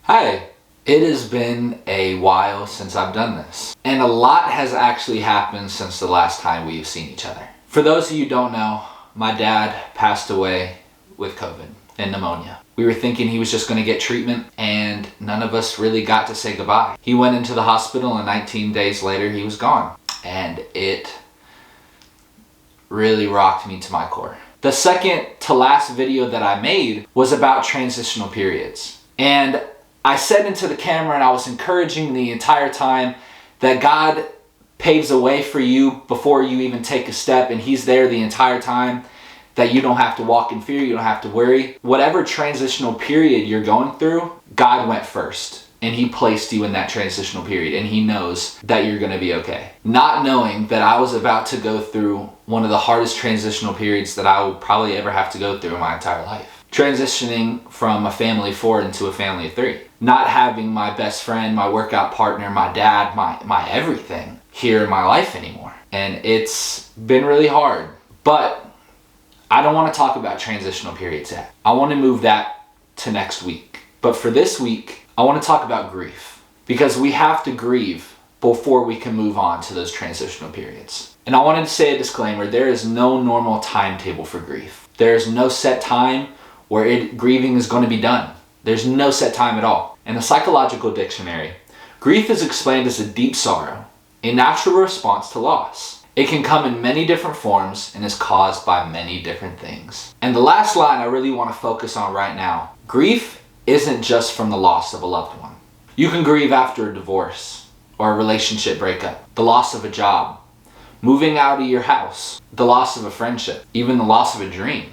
Hi, it has been a while since I've done this, and a lot has actually happened since the last time we've seen each other. For those of you who don't know, my dad passed away with COVID and pneumonia. We were thinking he was just going to get treatment, and none of us really got to say goodbye. He went into the hospital, and 19 days later he was gone, and it really rocked me to my core. The second to last video that I made was about transitional periods, and I said into the camera, and I was encouraging the entire time that God paves a way for you before you even take a step, and He's there the entire time, that you don't have to walk in fear, you don't have to worry. Whatever transitional period you're going through, God went first, and He placed you in that transitional period, and He knows that you're gonna be okay. Not knowing that I was about to go through one of the hardest transitional periods that I would probably ever have to go through in my entire life. Transitioning from a family of 4 into a family of 3. Not having my best friend, my workout partner, my dad, my everything here in my life anymore. And it's been really hard. But I don't want to talk about transitional periods yet. I want to move that to next week. But for this week, I want to talk about grief. Because we have to grieve before we can move on to those transitional periods. And I wanted to say a disclaimer, there is no normal timetable for grief. There is no set time where grieving is going to be done. There's no set time at all. In the psychological dictionary, grief is explained as a deep sorrow, a natural response to loss. It can come in many different forms and is caused by many different things. And the last line I really want to focus on right now, grief isn't just from the loss of a loved one. You can grieve after a divorce or a relationship breakup, the loss of a job, moving out of your house, the loss of a friendship, even the loss of a dream.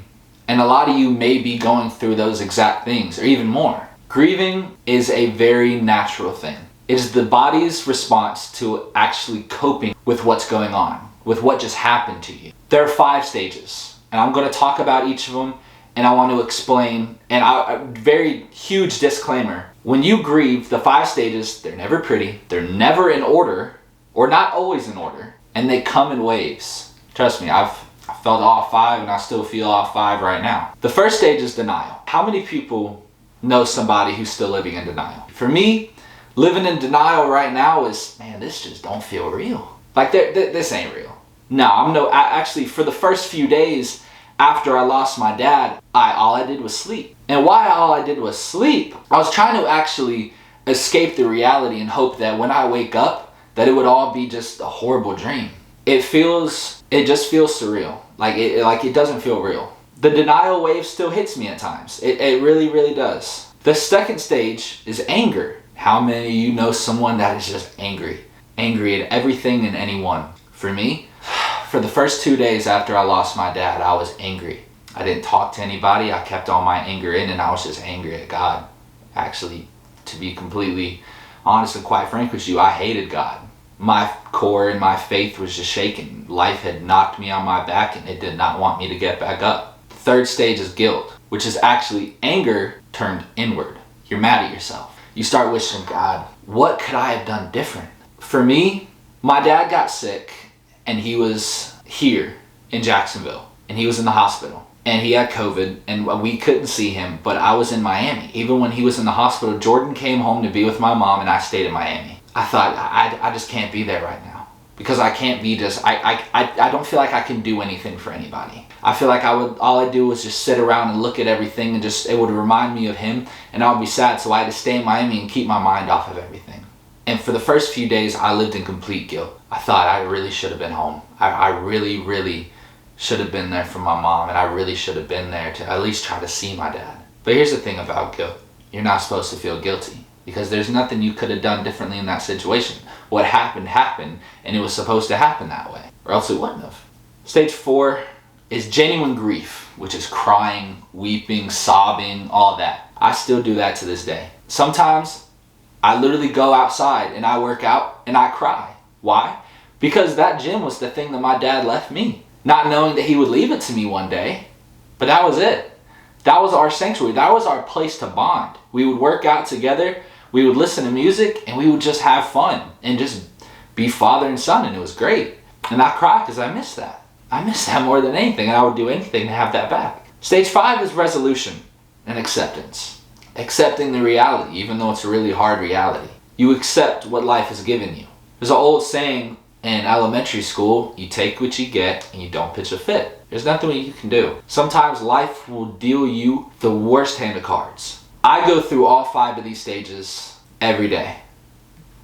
And a lot of you may be going through those exact things, or even more. Grieving is a very natural thing. It is the body's response to actually coping with what's going on, with what just happened to you. There are 5 stages, and I'm going to talk about each of them, and I want to explain, and a very huge disclaimer. When you grieve, the 5 stages, they're never pretty, they're never in order, or not always in order, and they come in waves. Trust me, I felt all 5 and I still feel all 5 right now. The first stage is denial. How many people know somebody who's still living in denial? For me, living in denial right now is, man, this just don't feel real. Like this ain't real. No, actually for the first few days after I lost my dad, all I did was sleep. And why all I did was sleep? I was trying to actually escape the reality and hope that when I wake up, that it would all be just a horrible dream. It just feels surreal. Like it doesn't feel real. The denial wave still hits me at times. It really, really does. The second stage is anger. How many of you know someone that is just angry? Angry at everything and anyone. For me, for the first 2 days after I lost my dad, I was angry. I didn't talk to anybody. I kept all my anger in, and I was just angry at God. Actually, to be completely honest and quite frank with you, I hated God. My core and my faith was just shaking. Life had knocked me on my back, and it did not want me to get back up. The third stage is guilt, which is actually anger turned inward. You're mad at yourself. You start wishing, God, what could I have done different? For me, my dad got sick, and he was here in Jacksonville, and he was in the hospital, and he had COVID, and we couldn't see him, but I was in Miami. Even when he was in the hospital, Jordan came home to be with my mom, and I stayed in Miami. I thought, I just can't be there right now. Because I can't be just, I don't feel like I can do anything for anybody. I feel like all I do was just sit around and look at everything, and it would remind me of him, and I would be sad, so I had to stay in Miami and keep my mind off of everything. And for the first few days, I lived in complete guilt. I thought I really should have been home. I really, really should have been there for my mom, and I really should have been there to at least try to see my dad. But here's the thing about guilt. You're not supposed to feel guilty, because there's nothing you could have done differently in that situation. What happened, and it was supposed to happen that way, or else it wouldn't have. Stage 4 is genuine grief, which is crying, weeping, sobbing, all that. I still do that to this day. Sometimes I literally go outside and I work out and I cry. Why? Because that gym was the thing that my dad left me. Not knowing that he would leave it to me one day, but that was it. That was our sanctuary. That was our place to bond. We would work out together, we would listen to music, and we would just have fun and just be father and son, and it was great. And I cry because I miss that. I miss that more than anything, and I would do anything to have that back. Stage 5 is resolution and acceptance. Accepting the reality, even though it's a really hard reality. You accept what life has given you. There's an old saying in elementary school, you take what you get and you don't pitch a fit. There's nothing you can do. Sometimes life will deal you the worst hand of cards. I go through all 5 of these stages every day.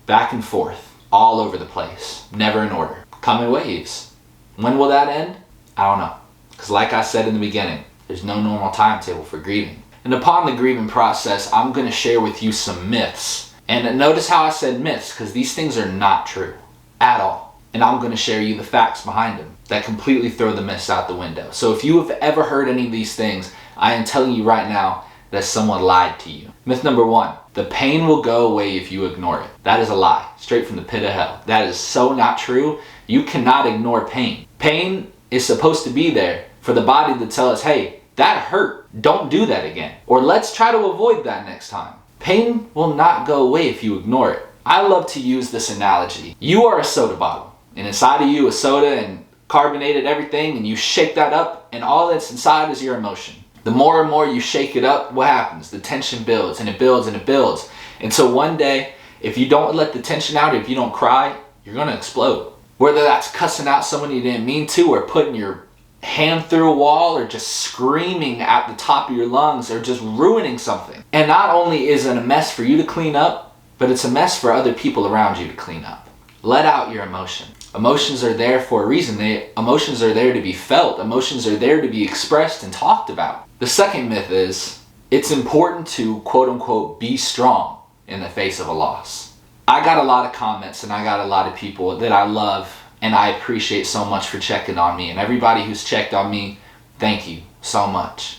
Back and forth, all over the place, never in order. Come in waves. When will that end? I don't know. Because like I said in the beginning, there's no normal timetable for grieving. And upon the grieving process, I'm going to share with you some myths. And notice how I said myths, because these things are not true at all. And I'm going to share you the facts behind them that completely throw the myths out the window. So if you have ever heard any of these things, I am telling you right now that someone lied to you. Myth number 1, the pain will go away if you ignore it. That is a lie, straight from the pit of hell. That is so not true. You cannot ignore pain. Pain is supposed to be there for the body to tell us, hey, that hurt. Don't do that again. Or let's try to avoid that next time. Pain will not go away if you ignore it. I love to use this analogy. You are a soda bottle, and inside of you is soda and carbonated everything, and you shake that up, and all that's inside is your emotion. The more and more you shake it up, what happens? The tension builds, and it builds, and it builds. And so one day, if you don't let the tension out, if you don't cry, you're gonna explode. Whether that's cussing out someone you didn't mean to, or putting your hand through a wall, or just screaming at the top of your lungs, or just ruining something. And not only is it a mess for you to clean up, but it's a mess for other people around you to clean up. Let out your emotion. Emotions are there for a reason. Emotions are there to be felt. Emotions are there to be expressed and talked about. The second myth is, it's important to quote unquote be strong in the face of a loss. I got a lot of comments and I got a lot of people that I love and I appreciate so much for checking on me. And everybody who's checked on me, thank you so much.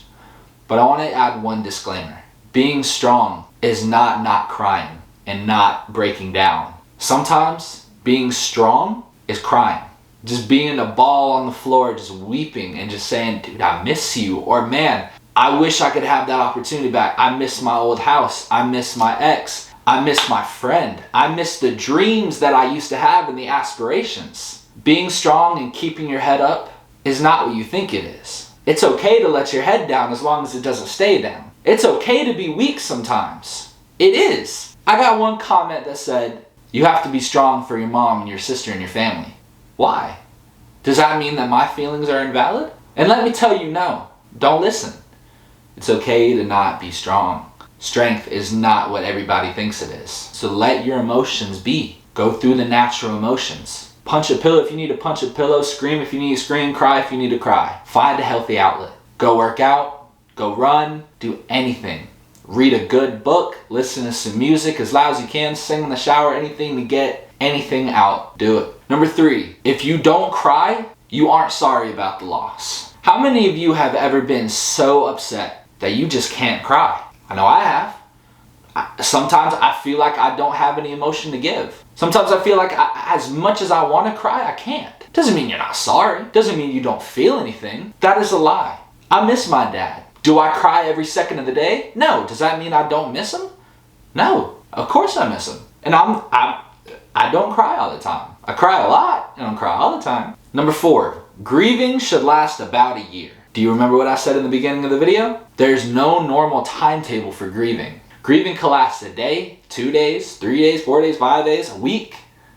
But I want to add one disclaimer. Being strong is not crying and not breaking down. Sometimes being strong is crying. Just being a ball on the floor, just weeping and just saying, dude, I miss you. Or man, I wish I could have that opportunity back. I miss my old house. I miss my ex. I miss my friend. I miss the dreams that I used to have and the aspirations. Being strong and keeping your head up is not what you think it is. It's okay to let your head down as long as it doesn't stay down. It's okay to be weak sometimes. It is. I got one comment that said, you have to be strong for your mom and your sister and your family. Why? Does that mean that my feelings are invalid? And let me tell you, no. Don't listen. It's okay to not be strong. Strength is not what everybody thinks it is. So let your emotions be. Go through the natural emotions. Punch a pillow if you need to punch a pillow. Scream if you need to scream. Cry if you need to cry. Find a healthy outlet. Go work out. Go run. Do anything. Read a good book. Listen to some music as loud as you can. Sing in the shower. Anything to get anything out. Do it. Number 3. If you don't cry, you aren't sorry about the loss. How many of you have ever been so upset that you just can't cry? I know I have. Sometimes I feel like I don't have any emotion to give. Sometimes I feel like as much as I want to cry, I can't. Doesn't mean you're not sorry. Doesn't mean you don't feel anything. That is a lie. I miss my dad. Do I cry every second of the day? No. Does that mean I don't miss him? No. Of course I miss him. And I don't cry all the time. I cry a lot. I don't cry all the time. Number 4, grieving should last about a year. Do you remember what I said in the beginning of the video? There's no normal timetable for grieving. Grieving can last a day, 2 days, 3 days, 4 days, 5 days, a week,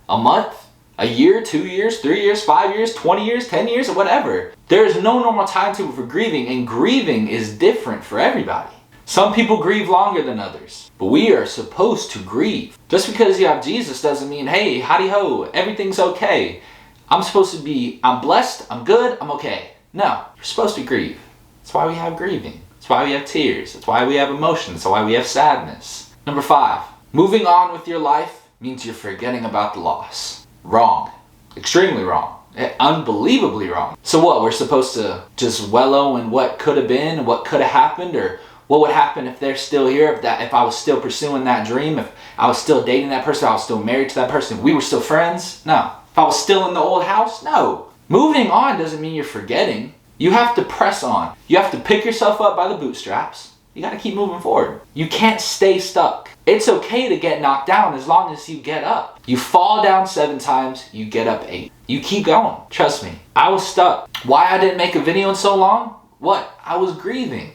a month, a year, 2 years, 3 years, 5 years, 20 years, 10 years, or whatever. There is no normal timetable for grieving, and grieving is different for everybody. Some people grieve longer than others, but we are supposed to grieve. Just because you have Jesus doesn't mean, hey, howdy ho, everything's okay. I'm supposed to be, I'm blessed, I'm good, I'm okay. No, you're supposed to grieve. That's why we have grieving. That's why we have tears. That's why we have emotions. That's why we have sadness. Number 5, moving on with your life means you're forgetting about the loss. Wrong. Extremely wrong. Unbelievably wrong. So what, we're supposed to just wallow in what could have been and what could have happened, or what would happen if they're still here, if I was still pursuing that dream, if I was still dating that person, if I was still married to that person, if we were still friends? No. If I was still in the old house? No. Moving on doesn't mean you're forgetting. You have to press on. You have to pick yourself up by the bootstraps. You got to keep moving forward. You can't stay stuck. It's okay to get knocked down as long as you get up. You fall down 7 times, you get up 8. You keep going. Trust me. I was stuck. Why I didn't make a video in so long? What? I was grieving.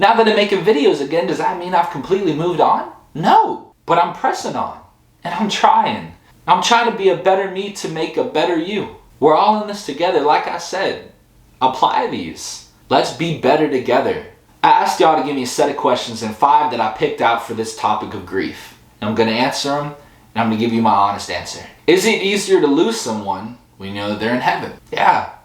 Now that I'm making videos again, does that mean I've completely moved on? No, but I'm pressing on and I'm trying. I'm trying to be a better me to make a better you. We're all in this together. Like I said, apply these. Let's be better together. I asked y'all to give me a set of questions and 5 that I picked out for this topic of grief. And I'm going to answer them, and I'm going to give you my honest answer. Is it easier to lose someone when you know that they're in heaven? Yeah,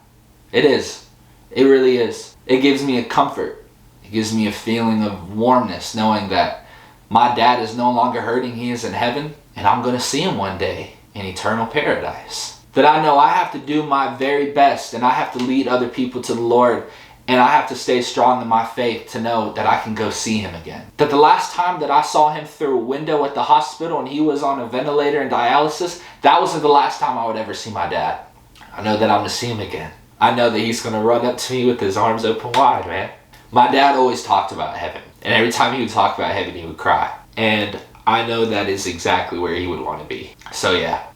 it is. It really is. It gives me a comfort. It gives me a feeling of warmness knowing that my dad is no longer hurting. He is in heaven, and I'm going to see him one day in eternal paradise. That I know I have to do my very best, and I have to lead other people to the Lord, and I have to stay strong in my faith to know that I can go see him again. That the last time that I saw him through a window at the hospital and he was on a ventilator and dialysis, that wasn't the last time I would ever see my dad. I know that I'm going to see him again. I know that he's going to run up to me with his arms open wide, man. My dad always talked about heaven. And every time he would talk about heaven, he would cry. And I know that is exactly where he would want to be. So yeah,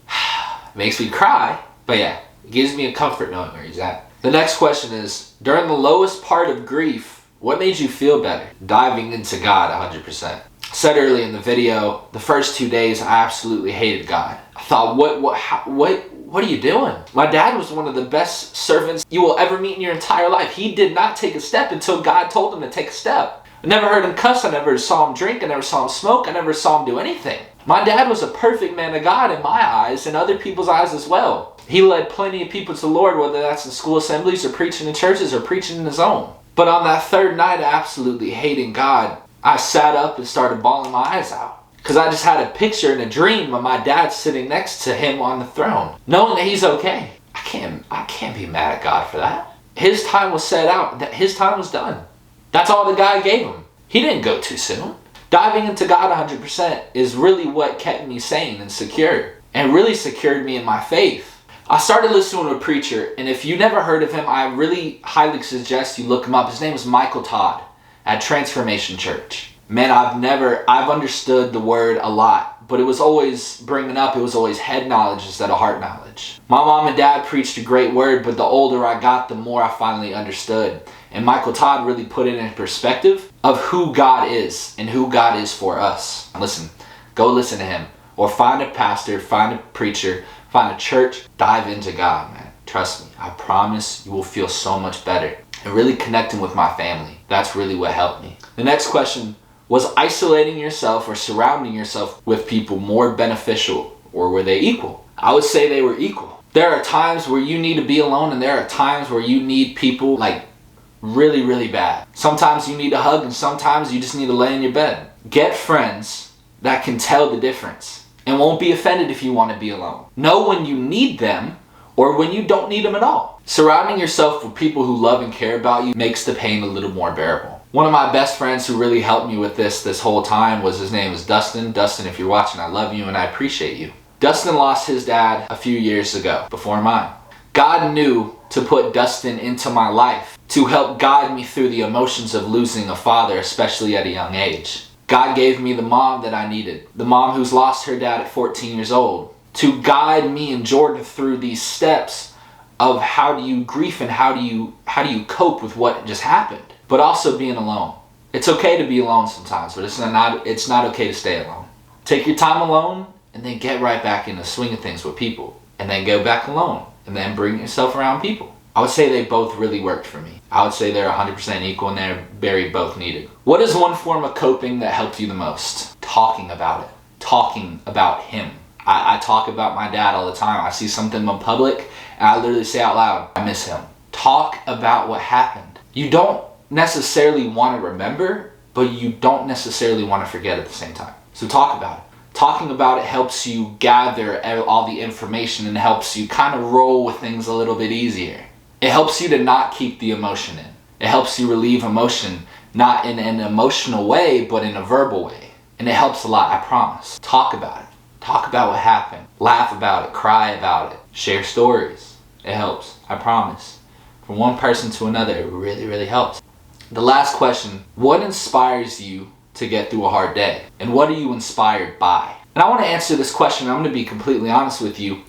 it makes me cry. But yeah, it gives me a comfort knowing where he's at. The next question is, during the lowest part of grief, what made you feel better? Diving into God 100%. I said earlier in the video, the first 2 days I absolutely hated God. I thought, what are you doing? My dad was one of the best servants you will ever meet in your entire life. He did not take a step until God told him to take a step. I never heard him cuss, I never saw him drink, I never saw him smoke, I never saw him do anything. My dad was a perfect man of God in my eyes and other people's eyes as well. He led plenty of people to the Lord, whether that's in school assemblies or preaching in churches or preaching in his own. But on that third night, absolutely hating God, I sat up and started bawling my eyes out. Because I just had a picture and a dream of my dad sitting next to him on the throne, knowing that he's okay. I can't be mad at God for that. His time was set out. That his time was done. That's all the God gave him. He didn't go too soon. Diving into God 100% is really what kept me sane and secure, and really secured me in my faith. I started listening to a preacher, and if you never heard of him, I really highly suggest you look him up. His name is Michael Todd at Transformation Church. Man, I've understood the word a lot, but it was always bringing up, it was always head knowledge instead of heart knowledge. My mom and dad preached a great word, but the older I got, the more I finally understood. And Michael Todd really put it in perspective of who God is and who God is for us. Listen, go listen to him, or find a pastor, find a preacher, find a church, dive into God, man. Trust me, I promise you will feel so much better. And really connecting with my family, that's really what helped me. The next question, was isolating yourself or surrounding yourself with people more beneficial, or were they equal? I would say they were equal. There are times where you need to be alone, and there are times where you need people like really, really bad. Sometimes you need a hug, and sometimes you just need to lay in your bed. Get friends that can tell the difference and won't be offended if you want to be alone. Know when you need them or when you don't need them at all. Surrounding yourself with people who love and care about you makes the pain a little more bearable. One of my best friends who really helped me with this whole time his name is Dustin. Dustin, if you're watching, I love you and I appreciate you. Dustin lost his dad a few years ago, before mine. God knew to put Dustin into my life to help guide me through the emotions of losing a father, especially at a young age. God gave me the mom that I needed, the mom who's lost her dad at 14 years old, to guide me and Jordan through these steps of how do you grieve and how do you cope with what just happened, but also being alone. It's okay to be alone sometimes, but it's not okay to stay alone. Take your time alone and then get right back in the swing of things with people, and then go back alone and then bring yourself around people. I would say they both really worked for me. I would say they're 100% equal and they're very both needed. What is one form of coping that helped you the most? Talking about it. Talking about him. I talk about my dad all the time. I see something in public and I literally say out loud, I miss him. Talk about what happened. You don't necessarily want to remember, but you don't necessarily want to forget at the same time. So talk about it. Talking about it helps you gather all the information and helps you kind of roll with things a little bit easier. It helps you to not keep the emotion in. It helps you relieve emotion, not in an emotional way, but in a verbal way. And it helps a lot, I promise. Talk about it. Talk about what happened. Laugh about it. Cry about it. Share stories. It helps, I promise. From one person to another, it really, really helps. The last question, what inspires you to get through a hard day? And what are you inspired by? And I want to answer this question. I'm going to be completely honest with you.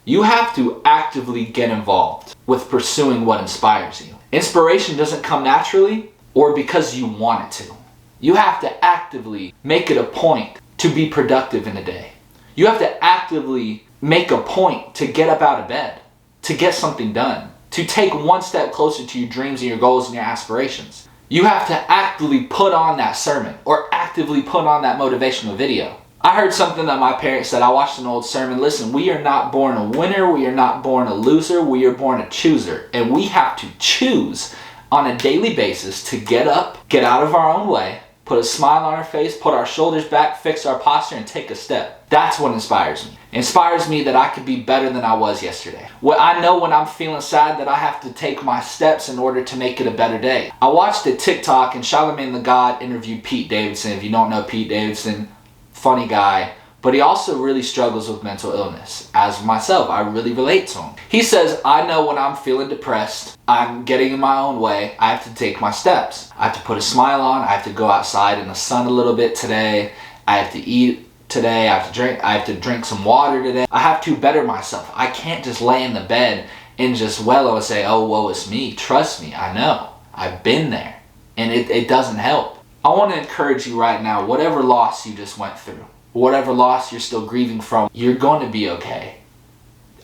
You have to actively get involved with pursuing what inspires you. Inspiration doesn't come naturally, or because you want it to. You have to actively make it a point to be productive in a day. You have to actively make a point to get up out of bed, to get something done, to take one step closer to your dreams and your goals and your aspirations. You have to actively put on that sermon or actively put on that motivational video. I heard something that my parents said. I watched an old sermon. Listen, we are not born a winner. We are not born a loser. We are born a chooser. And we have to choose on a daily basis to get up, get out of our own way, put a smile on our face, put our shoulders back, fix our posture, and take a step. That's what inspires me. It inspires me that I could be better than I was yesterday. Well, I know when I'm feeling sad that I have to take my steps in order to make it a better day. I watched a TikTok and Charlamagne the God interviewed Pete Davidson. If you don't know Pete Davidson, funny guy, but he also really struggles with mental illness. As myself, I really relate to him. He says, I know when I'm feeling depressed, I'm getting in my own way, I have to take my steps. I have to put a smile on, I have to go outside in the sun a little bit today, I have to eat today, I have to drink some water today. I have to better myself. I can't just lay in the bed and just wallow and say, oh, woe is me. Trust me, I know. I've been there. And it doesn't help. I want to encourage you right now, whatever loss you just went through, whatever loss you're still grieving from, you're going to be okay.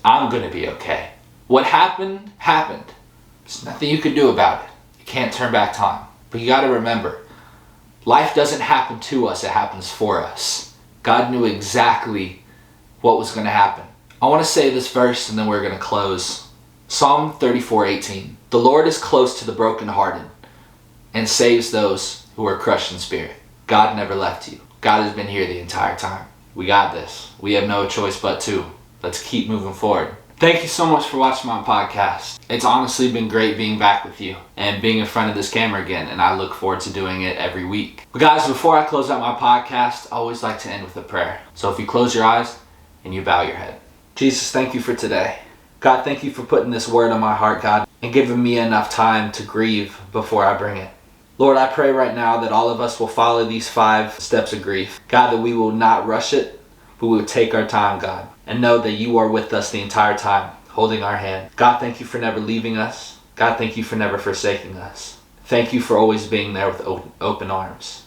I'm going to be okay. What happened, happened. There's nothing you can do about it. You can't turn back time. But you got to remember, life doesn't happen to us, it happens for us. God knew exactly what was going to happen. I want to say this verse and then we're going to close. Psalm 34:18. The Lord is close to the brokenhearted and saves those who are crushed in spirit. God never left you. God has been here the entire time. We got this. We have no choice but to. Let's keep moving forward. Thank you so much for watching my podcast. It's honestly been great being back with you and being in front of this camera again, and I look forward to doing it every week. But guys, before I close out my podcast, I always like to end with a prayer. So if you close your eyes and you bow your head. Jesus, thank you for today. God, thank you for putting this word on my heart, God, and giving me enough time to grieve before I bring it. Lord, I pray right now that all of us will follow these 5 steps of grief. God, that we will not rush it, but we will take our time, God, and know that you are with us the entire time, holding our hand. God, thank you for never leaving us. God, thank you for never forsaking us. Thank you for always being there with open arms,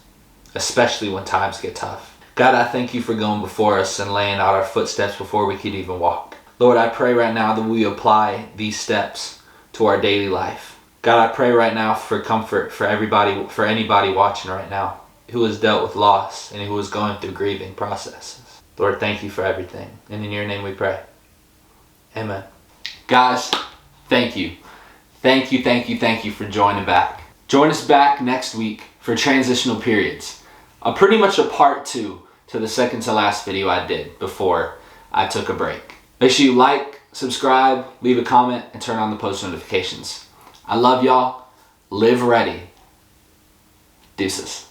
especially when times get tough. God, I thank you for going before us and laying out our footsteps before we could even walk. Lord, I pray right now that we apply these steps to our daily life. God, I pray right now for comfort for anybody watching right now who has dealt with loss and who is going through grieving processes. Lord, thank you for everything. And in your name we pray. Amen. Guys, thank you. Thank you for joining back. Join us back next week for transitional periods. Pretty much a part 2 to the second to last video I did before I took a break. Make sure you like, subscribe, leave a comment, and turn on the post notifications. I love y'all. Live ready. Deuces.